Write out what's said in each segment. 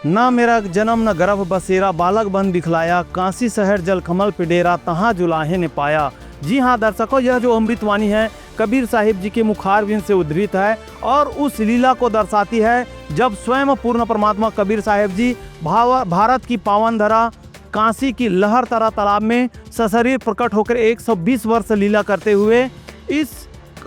ना मेरा जन्म न गर्भ बसेरा, बालक बन दिखलाया, काशी शहर जल कमल पे डेरा, तहाँ जुलाहे ने पाया। जी हाँ दर्शकों, यह जो अमृतवाणी है कबीर साहिब जी के मुखारबिंद से उद्धृत है और उस लीला को दर्शाती है जब स्वयं पूर्ण परमात्मा कबीर साहिब जी भारत की पावन धरा काशी की लहर तरा तालाब में सशरीर प्रकट होकर 120 वर्ष लीला करते हुए इस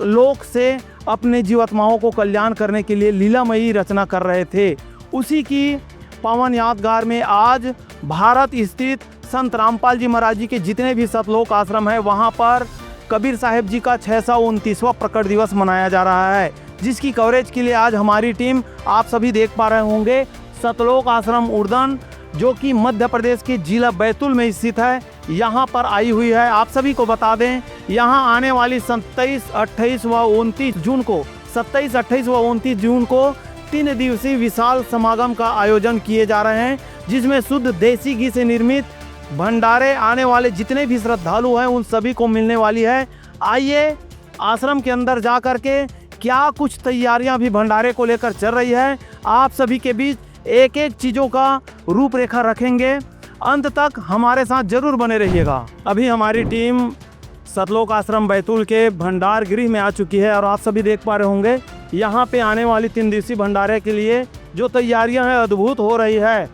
लोक से अपने जीवात्माओं को कल्याण करने के लिए लीलामयी रचना कर रहे थे। उसी की पावन यादगार में आज भारत स्थित संत रामपाल जी महाराज जी के जितने भी सतलोक आश्रम है वहाँ पर कबीर साहिब जी का 629वां प्रकट दिवस मनाया जा रहा है, जिसकी कवरेज के लिए आज हमारी टीम आप सभी देख पा रहे होंगे सतलोक आश्रम उड़न जो कि मध्य प्रदेश के जिला बैतूल में स्थित है, यहाँ पर आई हुई है। आप सभी को बता दें यहाँ आने वाली 27, 28 व 29 जून को 27, 28 व 29 जून को 3 दिवसीय विशाल समागम का आयोजन किए जा रहे हैं, जिसमें शुद्ध देसी घी से निर्मित भंडारे आने वाले जितने भी श्रद्धालु हैं उन सभी को मिलने वाली है। आइए आश्रम के अंदर जा कर के क्या कुछ तैयारियां भी भंडारे को लेकर चल रही है, आप सभी के बीच एक एक चीज़ों का रूपरेखा रखेंगे। अंत तक हमारे साथ जरूर बने रहिएगा। अभी हमारी टीम सतलोक आश्रम बैतूल के भंडार गृह में आ चुकी है और आप सभी देख पा रहे होंगे यहाँ पे आने वाली 3 दिवसीय भंडारे के लिए जो तैयारियां हैं अद्भुत हो रही है।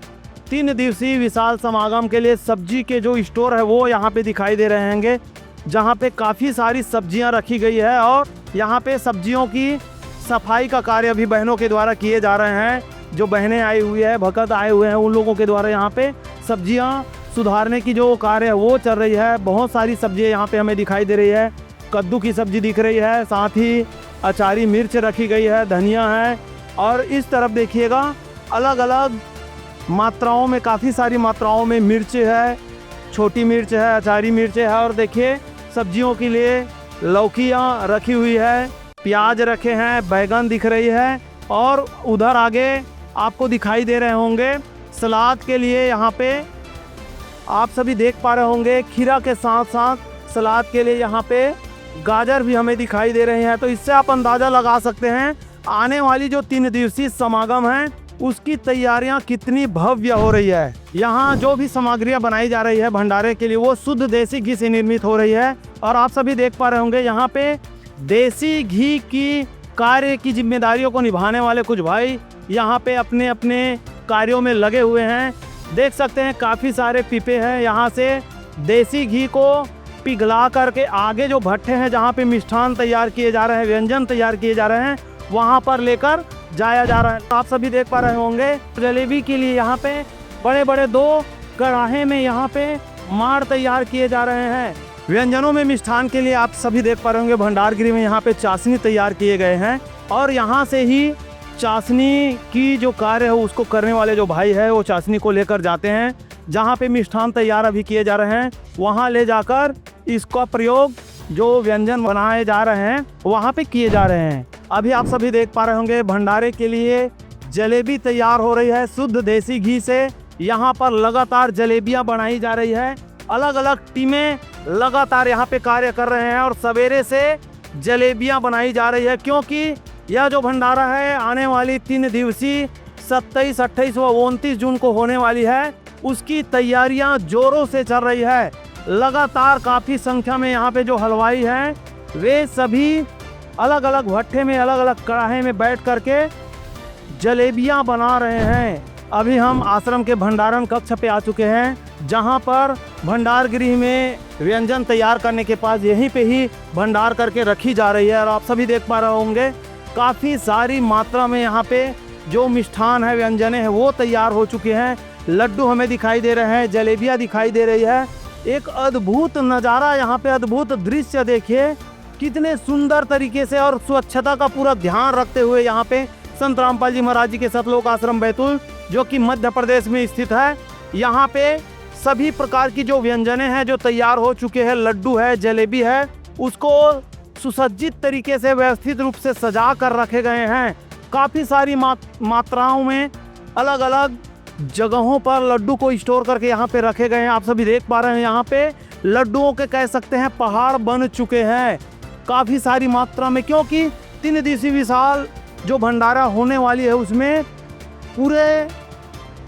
3 दिवसीय विशाल समागम के लिए सब्जी के जो स्टोर है वो यहाँ पे दिखाई दे रहे होंगे, जहाँ पे काफ़ी सारी सब्जियाँ रखी गई है और यहाँ पे सब्जियों की सफाई का कार्य अभी बहनों के द्वारा किए जा रहे हैं। जो बहनें आई हुई है, भक्त आए हुए हैं, उन लोगों के द्वारा यहाँ पे सब्जियाँ सुधारने की जो कार्य है वो चल रही है। बहुत सारी सब्जियाँ यहाँ पे हमें दिखाई दे रही है। कद्दू की सब्जी दिख रही है, साथ ही अचारी मिर्च रखी गई है, धनिया है और इस तरफ देखिएगा अलग अलग मात्राओं में, काफ़ी सारी मात्राओं में मिर्च है, छोटी मिर्च है, अचारी मिर्च है और देखिए सब्जियों के लिए लौकियाँ रखी हुई है, प्याज रखे हैं, बैगन दिख रही है और उधर आगे आपको दिखाई दे रहे होंगे सलाद के लिए यहाँ पे आप सभी देख पा रहे होंगे खीरा के साथ साथ सलाद के लिए यहाँ पे गाजर भी हमें दिखाई दे रहे हैं। तो इससे आप अंदाज़ा लगा सकते हैं आने वाली जो 3 दिवसीय समागम है उसकी तैयारियां कितनी भव्य हो रही है। यहाँ जो भी सामग्रियां बनाई जा रही है भंडारे के लिए वो शुद्ध देसी घी से निर्मित हो रही है और आप सभी देख पा रहे होंगे यहाँ पे देसी घी की कार्य की जिम्मेदारियों को निभाने वाले कुछ भाई यहाँ पे अपने अपने कार्यों में लगे हुए हैं। देख सकते हैं काफ़ी सारे पीपे हैं, यहाँ से देसी घी को पिघला करके आगे जो भट्टे हैं जहाँ पे मिष्ठान तैयार किए जा रहे हैं, व्यंजन तैयार किए जा रहे हैं, वहाँ पर लेकर जाया जा रहा है। आप सभी देख पा रहे होंगे जलेबी के लिए यहाँ पे बड़े बड़े 2 कढ़ाहे में यहाँ पे माड़ तैयार किए जा रहे हैं। व्यंजनों में मिष्ठान के लिए आप सभी देख पा रहे होंगे भंडार गृह में यहाँ पे चाशनी तैयार किए गए हैं और यहाँ से ही चाशनी की जो कार्य है उसको करने वाले जो भाई है वो चाशनी को लेकर जाते हैं जहाँ पे मिष्ठान तैयार अभी किए जा रहे हैं, वहाँ ले जाकर इसका प्रयोग जो व्यंजन बनाए जा रहे हैं वहाँ पे किए जा रहे हैं। अभी आप सभी देख पा रहे होंगे भंडारे के लिए जलेबी तैयार हो रही है शुद्ध देसी घी से। यहाँ पर लगातार जलेबियाँ बनाई जा रही है, अलग अलग टीमें लगातार यहाँ पे कार्य कर रहे हैं और सवेरे से जलेबियाँ बनाई जा रही है क्योंकि यह जो भंडारा है आने वाली 3 दिवसीय 27, 28 व 29 जून को होने वाली है, उसकी तैयारियां जोरों से चल रही है। लगातार काफ़ी संख्या में यहाँ पे जो हलवाई हैं वे सभी अलग अलग भट्टे में, अलग अलग कढ़ाई में बैठ करके जलेबियां बना रहे हैं। अभी हम आश्रम के भंडारण कक्ष पे आ चुके हैं जहाँ पर भंडार गृह में व्यंजन तैयार करने के पास यहीं पे ही भंडार करके रखी जा रही है और आप सभी देख पा रहे होंगे काफ़ी सारी मात्रा में यहाँ पे जो मिष्ठान है, व्यंजने हैं वो तैयार हो चुके हैं। लड्डू हमें दिखाई दे रहे हैं, जलेबियाँ दिखाई दे रही है। एक अद्भुत नज़ारा यहाँ पे, अद्भुत दृश्य देखिए कितने सुंदर तरीके से और स्वच्छता का पूरा ध्यान रखते हुए यहाँ पे संत रामपाल जी महाराज जी के सतलोक आश्रम बैतूल जो कि मध्य प्रदेश में स्थित है, यहाँ पे सभी प्रकार की जो व्यंजने हैं जो तैयार हो चुके हैं, लड्डू है, जलेबी है, उसको सुसज्जित तरीके से व्यवस्थित रूप से सजा कर रखे गए हैं। काफ़ी सारी मात्राओं में अलग अलग जगहों पर लड्डू को स्टोर करके यहाँ पे रखे गए हैं। आप सभी देख पा रहे हैं यहाँ पे लड्डुओं के कह सकते हैं पहाड़ बन चुके हैं काफ़ी सारी मात्रा में, क्योंकि 3 दिवसीय विशाल जो भंडारा होने वाली है उसमें पूरे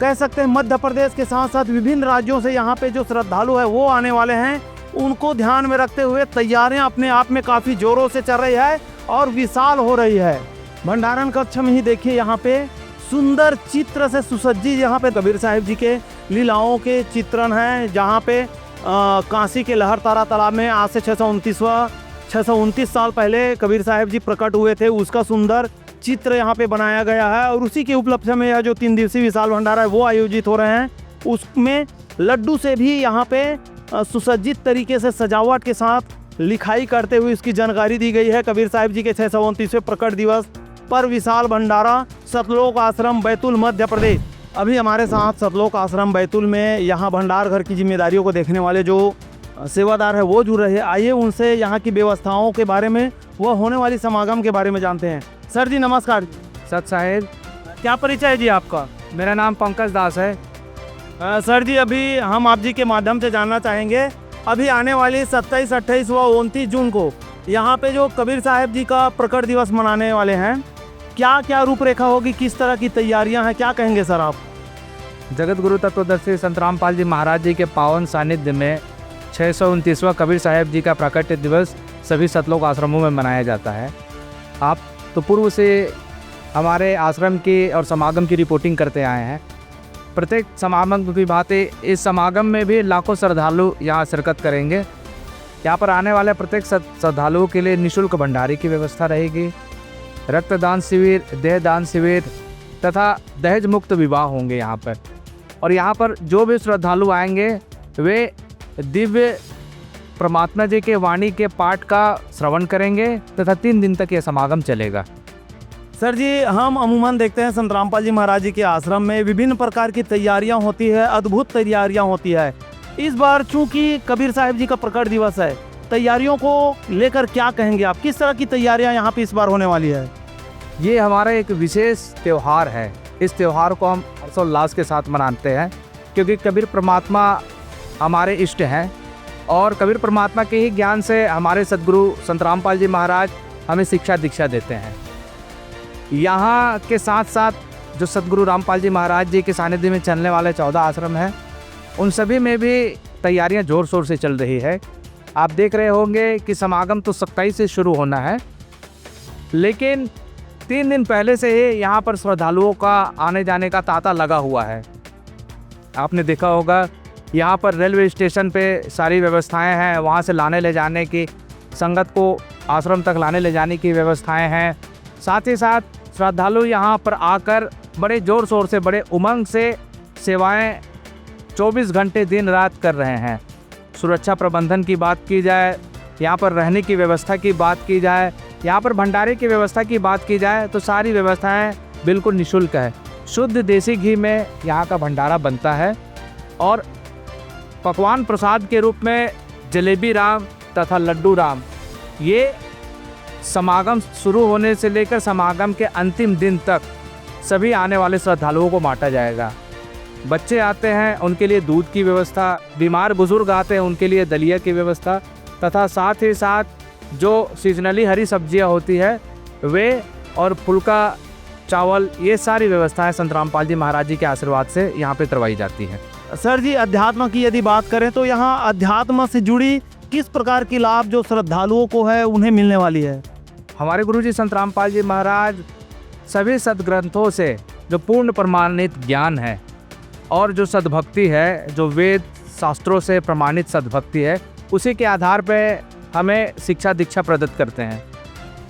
कह सकते हैं मध्य प्रदेश के साथ साथ विभिन्न राज्यों से यहाँ पे जो श्रद्धालु है वो आने वाले हैं, उनको ध्यान में रखते हुए तैयारियां अपने आप में काफ़ी जोरों से चल रही है और विशाल हो रही है। भंडारण कक्ष में ही देखिए यहाँ पे सुंदर चित्र से सुसज्जित यहाँ पे कबीर साहिब जी के लीलाओं के चित्रण हैं, जहाँ पे काशी के लहरतारा तालाब में आज से 629 साल पहले कबीर साहिब जी प्रकट हुए थे, उसका सुंदर चित्र यहाँ पे बनाया गया है। और उसी के उपलक्ष्य में यह जो 3 दिवसीय विशाल भंडारा है वो आयोजित हो रहे हैं। उसमें लड्डू से भी यहाँ पे सुसज्जित तरीके से सजावट के साथ लिखाई करते हुए इसकी जानकारी दी गई है। कबीर साहिब जी के 629वें प्रकट दिवस पर विशाल भंडारा सतलोक आश्रम बैतूल मध्य प्रदेश। अभी हमारे साथ सतलोक आश्रम बैतूल में यहाँ भंडार घर की जिम्मेदारियों को देखने वाले जो सेवादार है वो जुड़ रहे हैं। आइए उनसे यहाँ की व्यवस्थाओं के बारे में, वह होने वाली समागम के बारे में जानते हैं। सर जी नमस्कार। सत साहेब, क्या परिचय है जी आपका? मेरा नाम पंकज दास है। सर जी अभी हम आप जी के माध्यम से जानना चाहेंगे, अभी आने वाली 27, 28 व 29 जून को यहाँ पे जो कबीर साहिब जी का प्रकट दिवस मनाने वाले हैं, क्या क्या रूपरेखा होगी, किस तरह की तैयारियां हैं, क्या कहेंगे सर आप? जगत गुरु तत्वदर्शी संत रामपाल जी महाराज जी के पावन सानिध्य में 629वां कबीर साहिब जी का प्रकट दिवस सभी सतलोक आश्रमों में मनाया जाता है। आप तो पूर्व से हमारे आश्रम की और समागम की रिपोर्टिंग करते आए हैं। प्रत्येक समागम की भांति इस समागम में भी लाखों श्रद्धालु यहाँ शिरकत करेंगे। यहाँ पर आने वाले प्रत्येक श्रद्धालुओं के लिए निःशुल्क भंडारे की व्यवस्था रहेगी। रक्तदान शिविर, देहदान शिविर तथा दहेज मुक्त विवाह होंगे यहाँ पर। और यहाँ पर जो भी श्रद्धालु आएंगे वे दिव्य परमात्मा जी के वाणी के पाठ का श्रवण करेंगे तथा 3 दिन तक यह समागम चलेगा। सर जी हम अमूमन देखते हैं संत रामपाल जी महाराज जी के आश्रम में विभिन्न प्रकार की तैयारियां होती है, अद्भुत तैयारियां होती है। इस बार चूंकि कबीर साहिब जी का प्रकट दिवस है, तैयारियों को लेकर क्या कहेंगे आप? किस तरह की तैयारियां यहाँ पे इस बार होने वाली है? ये हमारा एक विशेष त्यौहार है। इस त्यौहार को हम हर्षोल्लास के साथ मनाते हैं क्योंकि कबीर परमात्मा हमारे इष्ट हैं और कबीर परमात्मा के ही ज्ञान से हमारे सदगुरु संत रामपाल जी महाराज हमें शिक्षा दीक्षा देते हैं। यहाँ के साथ साथ जो सदगुरु रामपाल जी महाराज जी के सानिध्य में चलने वाले 14 आश्रम हैं, उन सभी में भी तैयारियां ज़ोर शोर से चल रही है। आप देख रहे होंगे कि समागम तो 27 से शुरू होना है, लेकिन 3 दिन पहले से ही यहाँ पर श्रद्धालुओं का आने जाने का तांता लगा हुआ है। आपने देखा होगा यहाँ पर रेलवे स्टेशन पे सारी व्यवस्थाएं हैं, वहाँ से लाने ले जाने की, संगत को आश्रम तक लाने ले जाने की व्यवस्थाएं हैं। साथ ही साथ श्रद्धालु यहाँ पर आकर बड़े ज़ोर शोर से, बड़े उमंग से सेवाएं 24 घंटे दिन रात कर रहे हैं। सुरक्षा प्रबंधन की बात की जाए, यहाँ पर रहने की व्यवस्था की बात की जाए, यहाँ पर भंडारे की व्यवस्था की बात की जाए तो सारी व्यवस्थाएं बिल्कुल निःशुल्क है। शुद्ध देसी घी में यहाँ का भंडारा बनता है और पकवान प्रसाद के रूप में जलेबी राम तथा लड्डू राम, ये समागम शुरू होने से लेकर समागम के अंतिम दिन तक सभी आने वाले श्रद्धालुओं को बांटा जाएगा। बच्चे आते हैं उनके लिए दूध की व्यवस्था, बीमार बुजुर्ग आते हैं उनके लिए दलिया की व्यवस्था तथा साथ ही साथ जो सीजनली हरी सब्जियां होती है वे और फुल्का चावल, ये सारी व्यवस्थाएं संत रामपाल जी महाराज जी के आशीर्वाद से यहाँ पे करवाई जाती हैं। सर जी अध्यात्म की यदि बात करें तो यहाँ अध्यात्म से जुड़ी किस प्रकार की लाभ जो श्रद्धालुओं को है उन्हें मिलने वाली है? हमारे गुरुजी संत रामपाल जी महाराज सभी सदग्रंथों से जो पूर्ण प्रमाणित ज्ञान है और जो सद्भक्ति है, जो वेद शास्त्रों से प्रमाणित सद्भक्ति है, उसी के आधार पर हमें शिक्षा दीक्षा प्रदत्त करते हैं।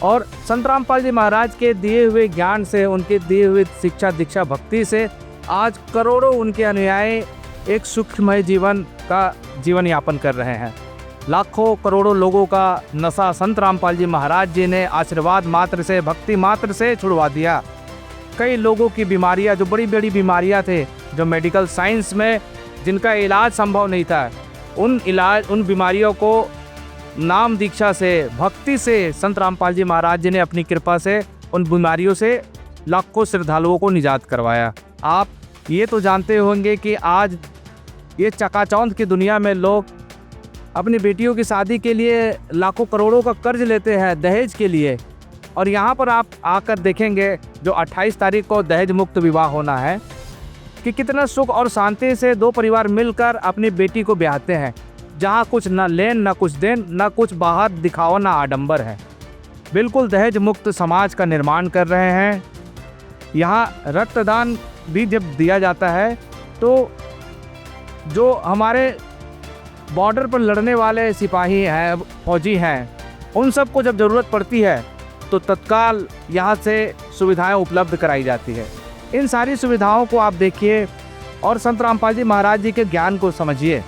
और संत रामपाल जी महाराज के दिए हुए ज्ञान से, उनके दिए हुए शिक्षा दीक्षा भक्ति से आज करोड़ों उनके अनुयायी एक सुखमय जीवन यापन कर रहे हैं। लाखों करोड़ों लोगों का नशा संत रामपाल जी महाराज जी ने आशीर्वाद मात्र से, भक्ति मात्र से छुड़वा दिया। कई लोगों की बीमारियां, जो बड़ी बड़ी बीमारियां थे, जो मेडिकल साइंस में जिनका इलाज संभव नहीं था, उन बीमारियों को नाम दीक्षा से, भक्ति से संत रामपाल जी महाराज जी ने अपनी कृपा से उन बीमारियों से लाखों श्रद्धालुओं को निजात करवाया। आप ये तो जानते होंगे कि आज ये चकाचौंध की दुनिया में लोग अपनी बेटियों की शादी के लिए लाखों करोड़ों का कर्ज लेते हैं दहेज के लिए, और यहाँ पर आप आकर देखेंगे जो 28 तारीख को दहेज मुक्त विवाह होना है, कि कितना सुख और शांति से दो परिवार मिलकर अपनी बेटी को ब्याहते हैं, जहाँ कुछ न लेन न कुछ देन, न कुछ बाहर दिखावा न आडंबर है। बिल्कुल दहेज मुक्त समाज का निर्माण कर रहे हैं। यहाँ रक्तदान भी जब दिया जाता है तो जो हमारे बॉर्डर पर लड़ने वाले सिपाही हैं, फौजी हैं, उन सबको जब ज़रूरत पड़ती है तो तत्काल यहाँ से सुविधाएं उपलब्ध कराई जाती है। इन सारी सुविधाओं को आप देखिए और संत रामपाल जी महाराज जी के ज्ञान को समझिए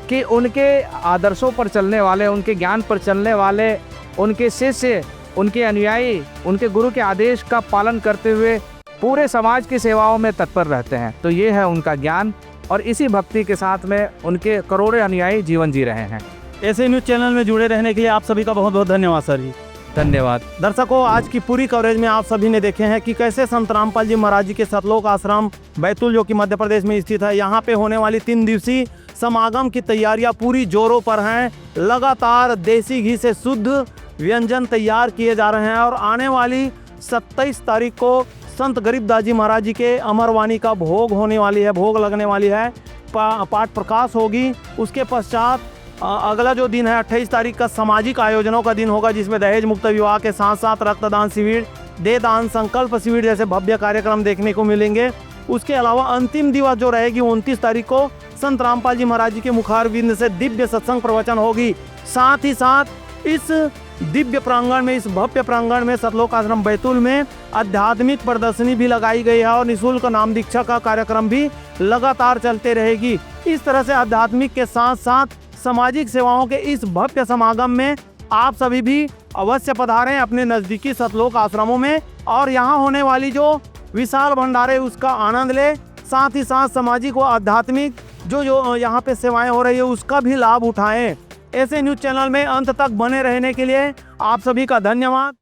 कि उनके आदर्शों पर चलने वाले, उनके ज्ञान पर चलने वाले, उनके शिष्य, उनके अनुयायी, उनके गुरु के आदेश का पालन करते हुए पूरे समाज की सेवाओं में तत्पर रहते हैं। तो ये है उनका ज्ञान और इसी भक्ति के साथ में उनके करोड़ों अनुयायी जीवन जी रहे हैं। ऐसे न्यूज़ चैनल में जुड़े रहने के लिए आप सभी का बहुत बहुत धन्यवाद सर जी। धन्यवाद। दर्शकों, आज की पूरी कवरेज में आप सभी ने देखे हैं कि कैसे संत रामपाल जी महाराज जी के सतलोक आश्रम बैतूल, जो कि मध्य प्रदेश में स्थित है, यहाँ पे होने वाली 3 दिवसीय समागम की तैयारियां पूरी जोरों पर हैं। लगातार देसी घी से शुद्ध व्यंजन तैयार किए जा रहे हैं और आने वाली 27 तारीख को संत गरीबदास जी महाराज जी के अमरवाणी का भोग होने वाली है, भोग लगने वाली है, पाठ प्रकाश होगी। उसके पश्चात अगला जो दिन है 28 तारीख का सामाजिक आयोजनों का दिन होगा, जिसमें दहेज मुक्त विवाह के साथ साथ रक्तदान शिविर, देहदान संकल्प शिविर जैसे भव्य कार्यक्रम देखने को मिलेंगे। उसके अलावा अंतिम दिवस जो रहेगी 29 तारीख को संत रामपाल जी महाराज जी के मुखारविंद से दिव्य सत्संग प्रवचन होगी। साथ ही साथ इस दिव्य प्रांगण में, इस भव्य प्रांगण में सतलोक आश्रम बैतूल में आध्यात्मिक प्रदर्शनी भी लगाई गई है और निःशुल्क नाम दीक्षा का कार्यक्रम भी लगातार चलते रहेगी। इस तरह से आध्यात्मिक के साथ साथ सामाजिक सेवाओं के इस भव्य समागम में आप सभी भी अवश्य पधारें अपने नज़दीकी सतलोक आश्रमों में और यहाँ होने वाली जो विशाल भंडारे उसका आनंद ले। साथ ही साथ सामाजिक व आध्यात्मिक जो यहाँ पे सेवाएं हो रही है उसका भी लाभ उठाएं। ऐसे न्यूज़ चैनल में अंत तक बने रहने के लिए आप सभी का धन्यवाद।